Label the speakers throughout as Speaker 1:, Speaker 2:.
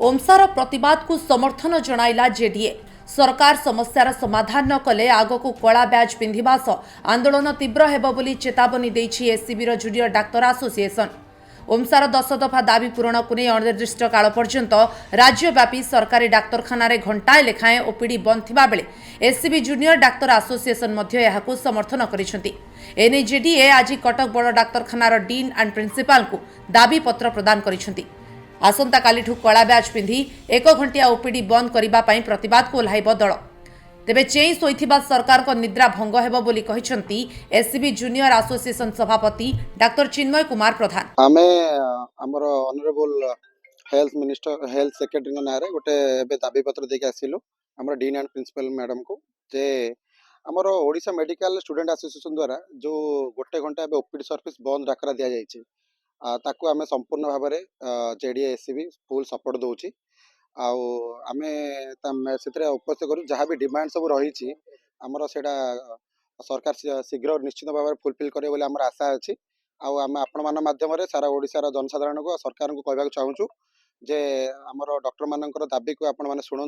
Speaker 1: ओमसार प्रतिवाद को समर्थन जणाइला जेडीए। सरकार समस्यार समाधान न कले आग को कला ब्याज पिंधिबा सह आंदोलन तीव्र हेबो बोली चेतावनी देइछि एससीबीर जूनियर डाक्तर एसोसिएशन। ओमसार 10 दफा दाबी पूरण को नहीं अनिर्दिष्ट काल पर्यंत राज्यव्यापी सरकारी डाक्तरखाना घंटाए लेखाएं ओपीडी बंद थिबा बेले एससीबी जूनियर डाक्तर एसोसिएशन मध्य एहाकु समर्थन करिसेंति। एने जेडीए आज कटक बड़ डाक्तरखानार डीन एंड प्रिंसिपाल को दाबी पत्र प्रदान करिसेंति। आसंता कालीठू कला ब्याज पिंधि 1 घंटिया ओपीडी बंद करिबा पई प्रतिवाद को ओह्लाइब दल। तेबे चेई सोइथिबा सरकार को निद्रा भंग हेबो बोली कहिसेंति एससीबी जूनियर एसोसिएशन सभापति डाक्टर चिन्मय कुमार प्रधान।
Speaker 2: आमे हमर honourable health minister health secretary नारे गोटे एबे दाबी पत्र देके आसिलु हमर डीन एंड प्रिंसिपल मैडम को जे हमर ओडिशा मेडिकल स्टूडेंट एसोसिएशन द्वारा जो गोटे घंटा एबे ओपीडी सर्विस बंद डाकरा दिया जायछि ताकू आमे संपूर्ण भाव में जेडीए एससीबी फुल सपोर्ट दउछि। आउ आमे से उपस्थित करूँ जहाँ भी डिमांड सब रही आमर सेटा सरकार शीघ्र निश्चित भाव में फुलफिल करे बोली आमर आशा अच्छी। आम आपण मान माध्यम सारा ओडिशार जनसाधारण को सरकार को कहवाक चाहूँ जे आमर डॉक्टर मानकर दाबी को आपण मैंने शुणु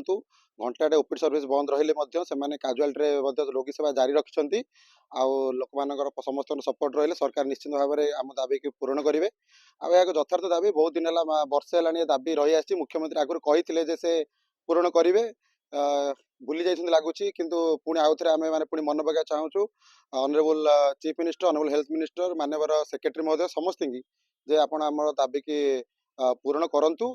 Speaker 2: घंटाटे ओपीडी सर्विस बंद रही से काजुआलिटी रोगी सेवा जारी रखिंट लोक मान समस्त सपोर्ट रही सरकार निश्चित भाव में आम दाबी को पूरण करेंगे। एक यथार्थ दाबी बहुत दिन है वर्षे है दाबी रही आसी मुख्यमंत्री आगुरी कही से पूरण करेंगे भूली जाइए लगुच किंतु पुणी आउ थे आम मैंने पुणी मन पका चाहूँ honourable chief minister honourable health minister मानवर सेक्रेटरी महोदय समस्त जे आपण आम दाबी की पूरण करंतु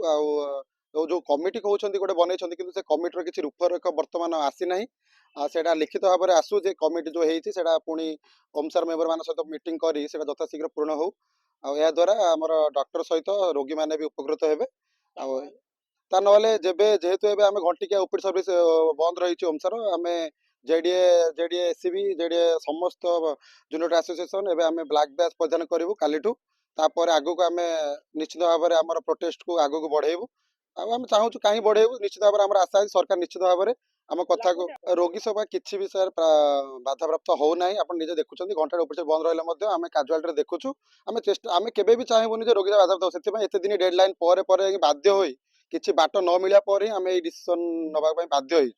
Speaker 2: जो कमिटी कहते गोटे बनई कि कमिटर किसी रूपरेख बर्तमान आसी ना से लिखित भाव में आसू जे कमिटी जो है पुणी ओमसार मेंबर मान सहित मीटिंग कर यथाशीघ्र पूर्ण हो या द्वारा आमर डॉक्टर सहित रोगी मैंने भी उपकृत हेबे। ता नले जेहेतु एबे आमे घंटिकिया ओपीडी सर्विस बंद रही ओमसार आमे जेडीए एससीबी जेडीए समस्त जूनियर एसोसिएशन एबे आमे ब्लैक बैच प्रदान करिवु कालीठू तापर आगु को आमे निश्चित भाव में आमर प्रोटेस्ट को आगु को बढ़ेबु आम चाहूँ कहीं बढ़ेबु निश्चित भाव में आमर आशा है सरकार निश्चित भाव में आम कथा को रोगी सेवा किसी भी सर बाधाप्राप्त हो ना आप निजे देखुं घंटा ओपीडी बंद रही आम काजुआलिटी देखुचु आम चेष्टा आम केबे भी चाहबुनि रोगी बाधाप्राप्त हो एत दिन डेडलाइन बाध्य हो किसी बाट न मिला आम डिसीजन नवा बाध्य।